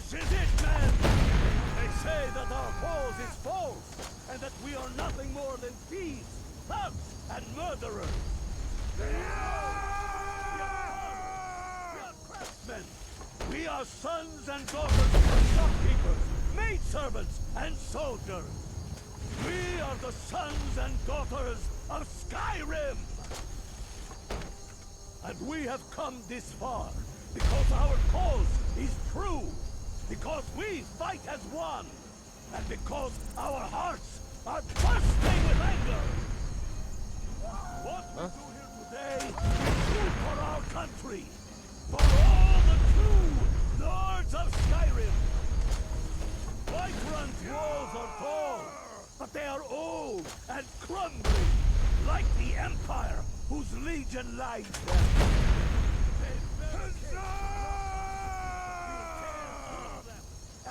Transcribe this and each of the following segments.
This is it, men! They say that our cause is false, and that we are nothing more than thieves, thugs, and murderers. We are craftsmen. We are sons and daughters of shopkeepers, maidservants, and soldiers. We are the sons and daughters of Skyrim! And we have come this far because our cause is true, because we fight as one, and because our hearts are bursting with anger. What we do here today is good for our country, for all the true lords of Skyrim. Whiterun's walls are tall, but they are old and crumbling, like the Empire whose legion lies them.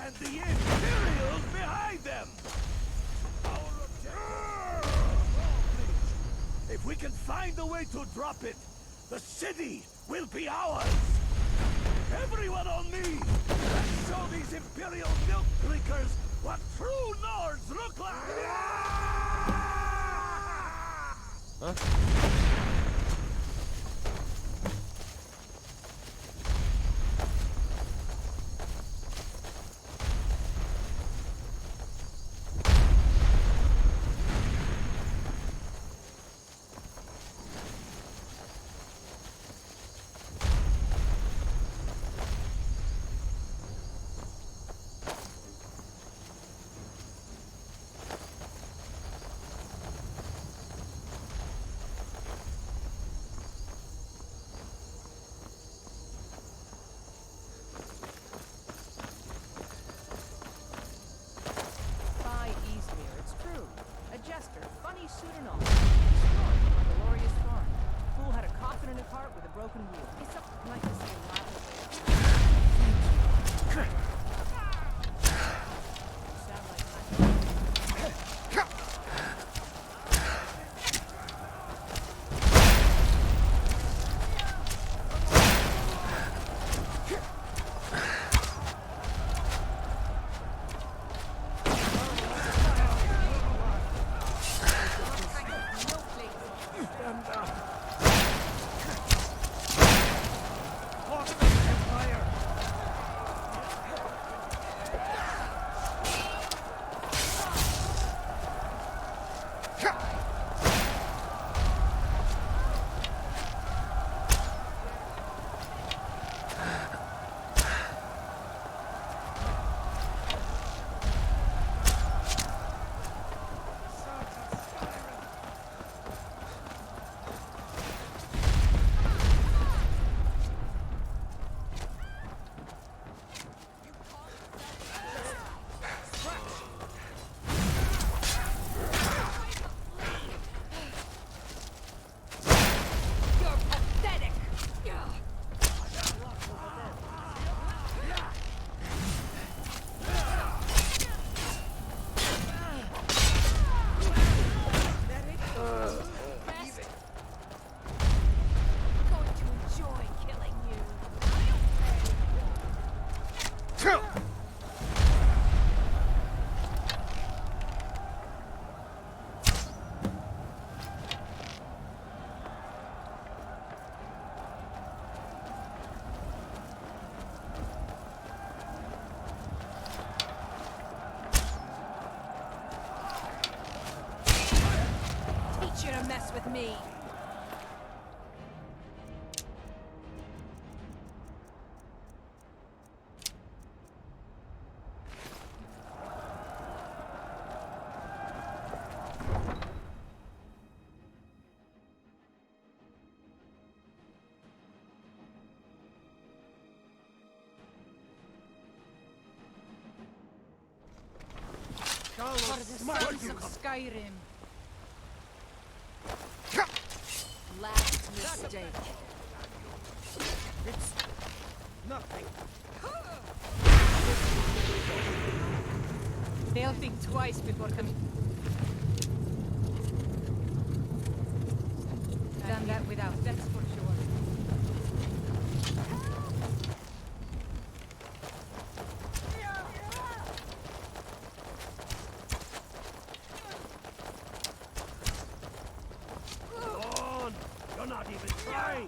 And the Imperials behind them! Our objective is if we can find a way to drop it, the city will be ours! Everyone on me! Let's show these Imperial milk drinkers what true Nords look like! Huh? Funny suit and all. Destroyed on a glorious farm. Fool had a coffin in his heart with a broken wheel. It's something like this in mess with me. For the sons of Skyrim. Last mistake. It's nothing. They'll think twice before coming. Done that without, that's for sure. way!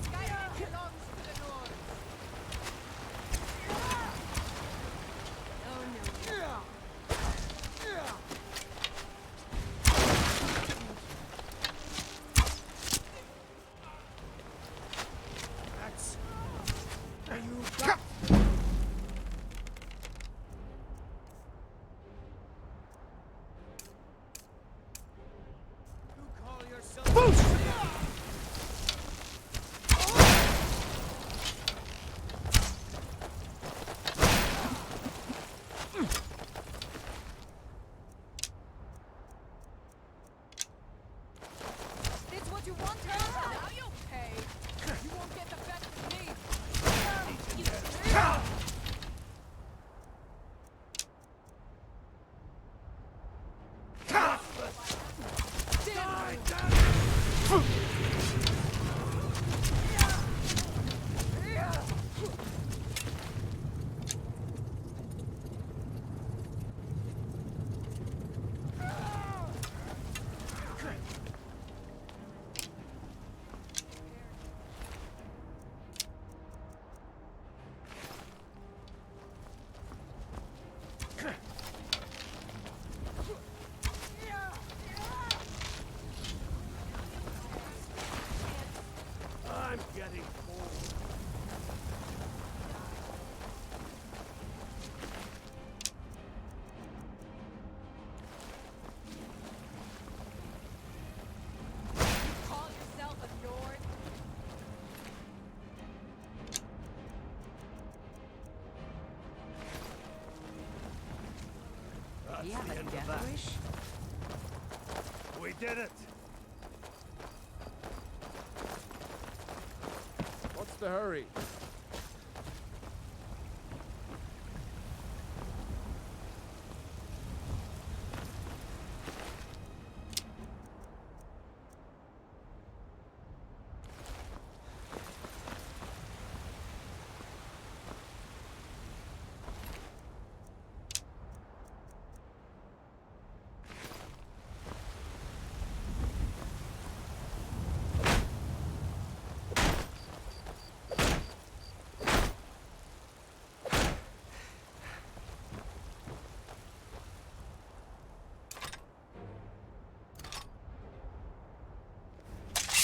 Skyrim belongs to the North. Oh no. That's... You got... You call yourself This what you want, huh? Now you'll pay. You won't get the best of me. I'm getting bored. Call yourself a Nord? That's Do you have the a end of death that. wish? We did it! What's the hurry?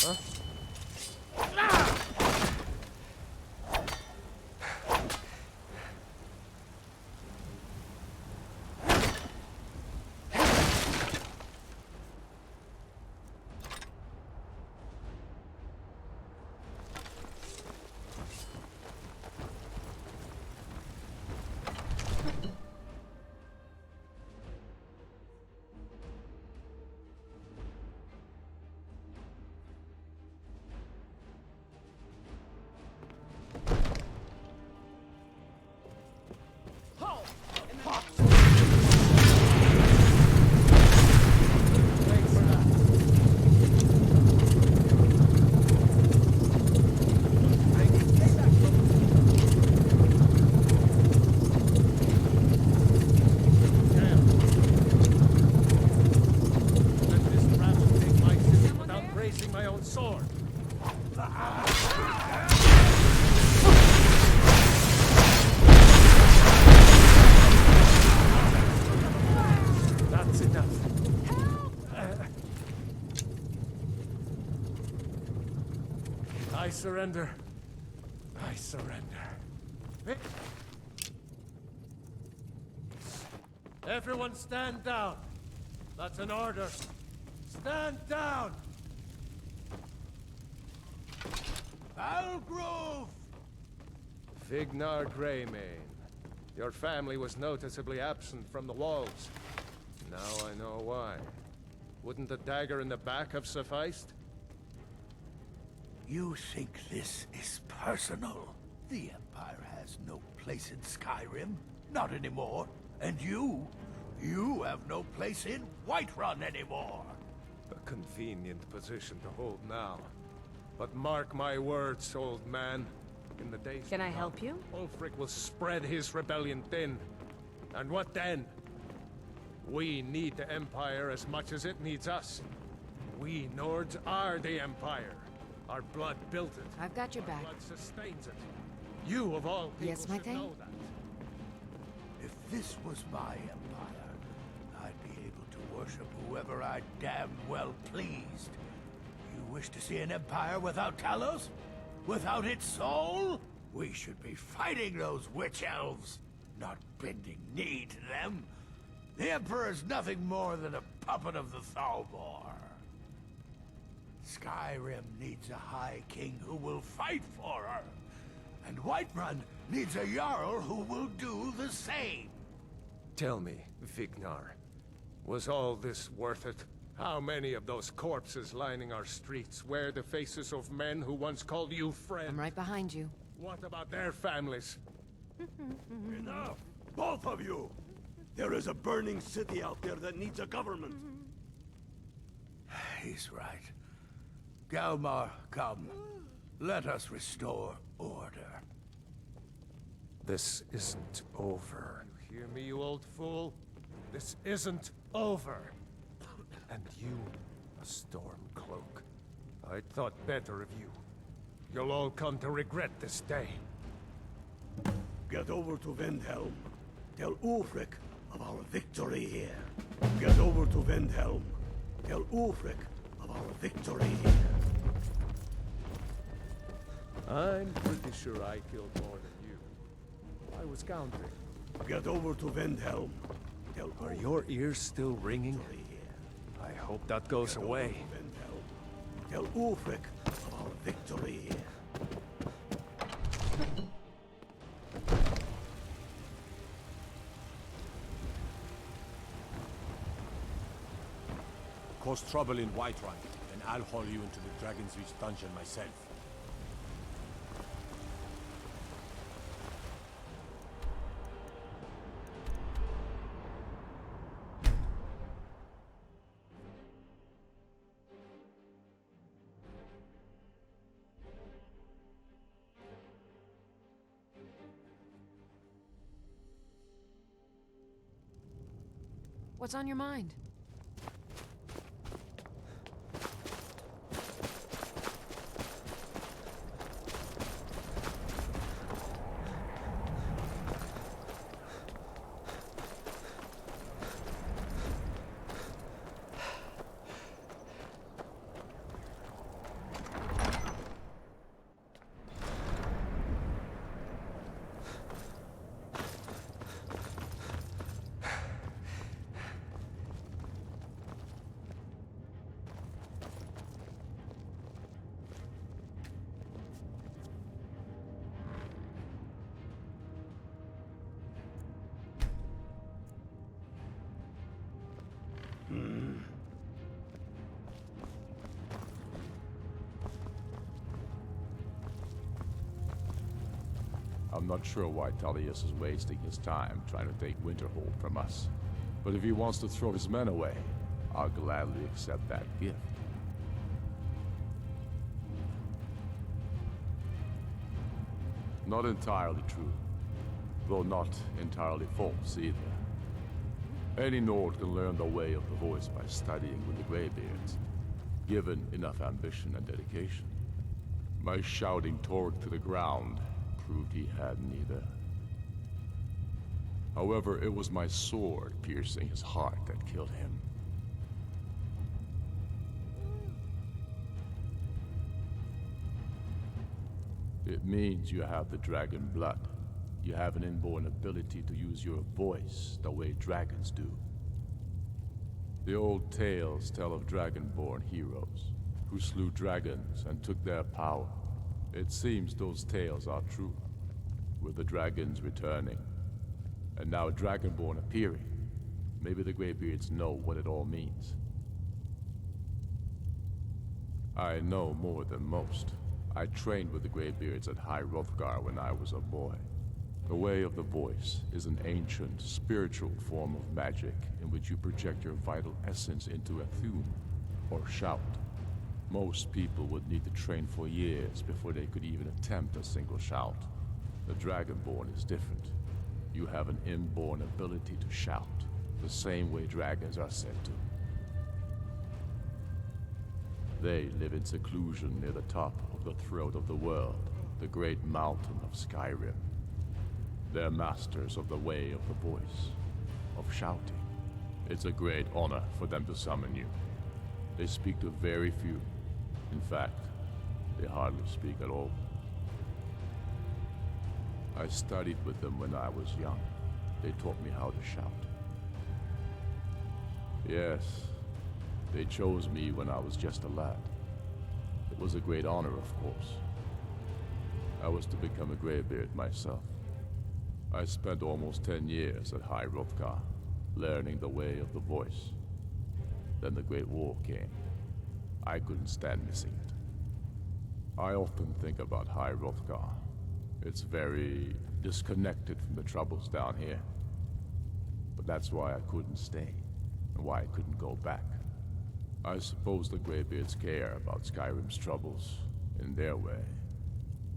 Huh? Thanks for that. Let this rabble take my city without raising my own sword. That's enough. I surrender. I surrender. Everyone stand down. That's an order. Stand down! Algrove! 𝕬𝖗𝖘𝖊𝖓𝖆𝖑. Your family was noticeably absent from the walls. Now I know why. Wouldn't the dagger in the back have sufficed? You think this is personal? The Empire has no place in Skyrim. Not anymore. And you have no place in Whiterun anymore. A convenient position to hold now. But mark my words, old man. In the days Can to I come, help you? Ulfric will spread his rebellion thin. And what then? We need the Empire as much as it needs us. We Nords are the Empire. Our blood built it. I've got your Our back. blood sustains it. You, of all people, Yes, my should thing? know that. If this was my empire, I'd be able to worship whoever I damn well pleased. You wish to see an empire without Talos? Without its soul? We should be fighting those witch elves, not bending knee to them. The Emperor's nothing more than a puppet of the Thalmor. Skyrim needs a High King who will fight for her. And Whiterun needs a Jarl who will do the same. Tell me, 𝕬𝖗, was all this worth it? How many of those corpses lining our streets wear the faces of men who once called you friend? I'm right behind you. What about their families? Enough! Both of you! There is a burning city out there that needs a government. He's right. 𝕬𝖗, come. Let us restore order. This isn't over. You hear me, you old fool? This isn't over. And you, a Stormcloak. I thought better of you. You'll all come to regret this day. Get over to Windhelm. Tell Ulfric of our victory here. Get over to Windhelm. Tell Ulfric of our victory here. I'm pretty sure I killed more than you. I was counting. Get over to Windhelm. Tell Are your ears still ringing? victory here. I hope that goes away. Windhelm. Tell Ulfric of our victory here. Cause trouble in Whiterun, and I'll haul you into the Dragon's Reach dungeon myself. What's on your mind? I'm not sure why Tullius is wasting his time trying to take Winterhold from us. But if he wants to throw his men away, I'll gladly accept that gift. Not entirely true, though not entirely false either. Any Nord can learn the way of the voice by studying with the Greybeards, given enough ambition and dedication. My shouting Torg to the ground proved he had neither. However, it was my sword piercing his heart that killed him. It means you have the dragon blood. You have an inborn ability to use your voice the way dragons do. The old tales tell of dragonborn heroes who slew dragons and took their power. It seems those tales are true, with the dragons returning, and now dragonborn appearing. Maybe the Greybeards know what it all means. I know more than most. I trained with the Greybeards at 𝕬𝖃𝖑 when I was a boy. The Way of the Voice is an ancient, spiritual form of magic in which you project your vital essence into a 𝕬𝖗, or shout. Most people would need to train for years before they could even attempt a single shout. The Dragonborn is different. You have an inborn ability to shout, the same way dragons are said to. They live in seclusion near the top of the throat of the world, the great mountain of Skyrim. They're masters of the Way of the Voice, of shouting. It's a great honor for them to summon you. They speak to very few. In fact, they hardly speak at all. I studied with them when I was young. They taught me how to shout. Yes, they chose me when I was just a lad. It was a great honor, of course. I was to become a Greybeard myself. I spent almost 10 years at 𝕬𝖃𝖑, learning the Way of the Voice. Then the Great War came. I couldn't stand missing it. I often think about 𝕬𝖃𝖑. It's very disconnected from the troubles down here. But that's why I couldn't stay, and why I couldn't go back. I suppose the Greybeards care about Skyrim's troubles, in their way.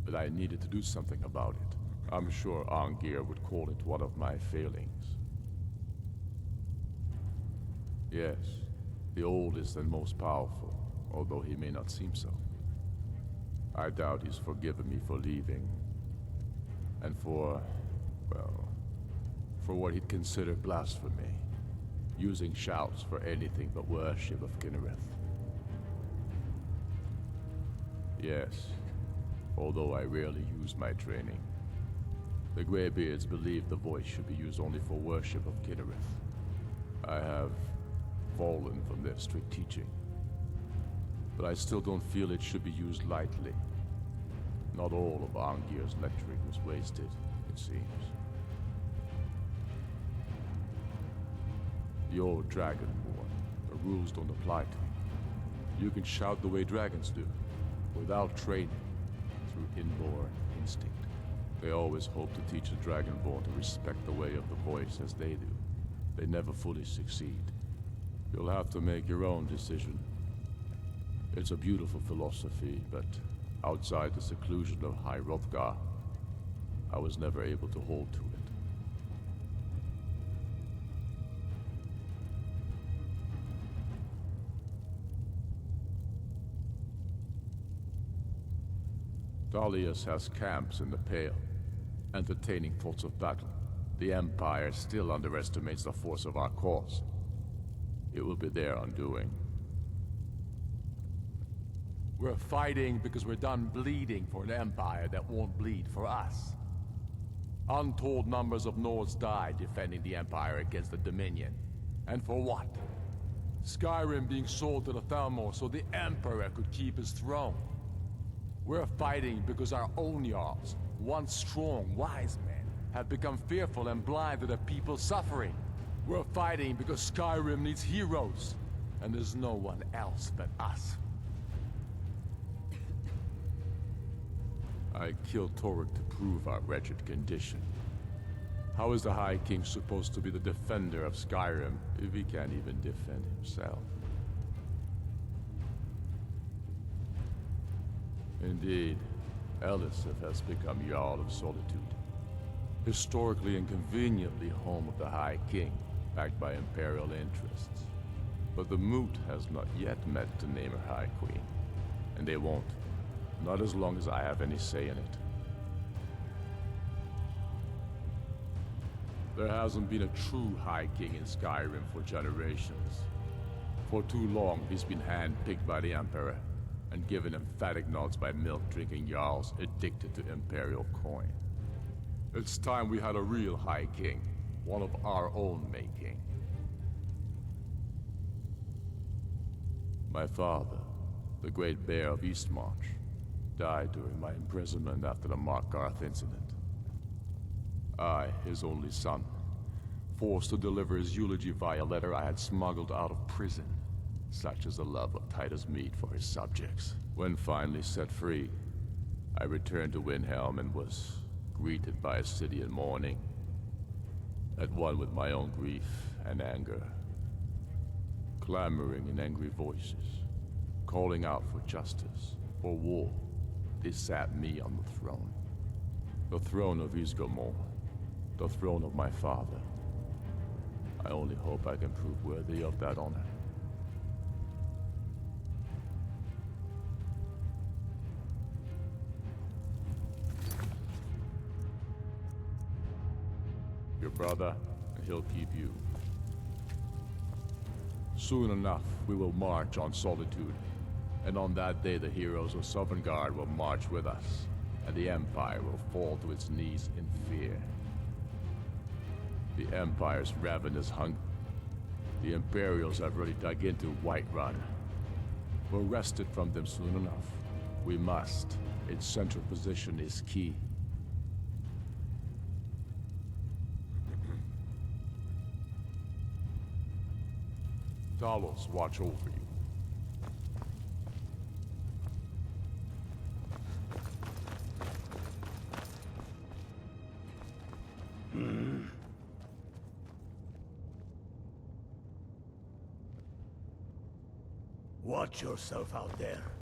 But I needed to do something about it. I'm sure 𝖑 would call it one of my failings. Yes, the oldest and most powerful, although he may not seem so. I doubt he's forgiven me for leaving. And for, well, for what he'd consider blasphemy. Using shouts for anything but worship of 𝕬𝖗𝖃. Yes, although I rarely use my training. The Greybeards believe the voice should be used only for worship of 𝕬𝖃. I have fallen from their strict teaching. But I still don't feel it should be used lightly. Not all of 𝖑's lecturing was wasted, it seems. You're Dragonborn. The rules don't apply to you. You can shout the way dragons do, without training, through inborn instinct. They always hope to teach the Dragonborn to respect the Way of the Voice as they do. They never fully succeed. You'll have to make your own decision. It's a beautiful philosophy, but outside the seclusion of 𝕬𝖃𝖑, I was never able to hold to it. Dalius has camps in the Pale, entertaining thoughts of battle. The Empire still underestimates the force of our cause. It will be their undoing. We're fighting because we're done bleeding for an empire that won't bleed for us. Untold numbers of Nords died defending the Empire against the Dominion. And for what? Skyrim being sold to the Thalmor so the Emperor could keep his throne. We're fighting because our own Jarls, once strong, wise men, have become fearful and blind to the people's suffering. We're fighting because Skyrim needs heroes, and there's no one else but us. I killed Torek to prove our wretched condition. How is the High King supposed to be the defender of Skyrim if he can't even defend himself? Indeed, Elisif has become Jarl of Solitude. Historically and conveniently home of the High King, backed by Imperial interests. But the Moot has not yet met to name her High Queen. And they won't. Not as long as I have any say in it. There hasn't been a true High King in Skyrim for generations. For too long, he's been handpicked by the Emperor, and given emphatic nods by milk-drinking Jarls addicted to Imperial coin. It's time we had a real High King, one of our own making. My father, the Great Bear of Eastmarch, died during my imprisonment after the Markarth incident. I, his only son, forced to deliver his eulogy via letter I had smuggled out of prison. such as the love of Titus meat for his subjects. When finally set free, I returned to 𝕬𝖗 and was greeted by a city in mourning, at one with my own grief and anger, clamoring in angry voices, calling out for justice, for war. They sat me on the throne of 𝕬𝖗𝖘𝖊𝖓𝖆𝖑, the throne of my father. I only hope I can prove worthy of that honor. Your brother, and he'll keep you. Soon enough, we will march on Solitude, and on that day the heroes of Sovngarde will march with us, and the Empire will fall to its knees in fear. The Empire's ravenous hunger. The Imperials have already dug into Whiterun. We're wrested from them soon enough. We must. Its central position is key. Talos watch over you. Watch yourself out there.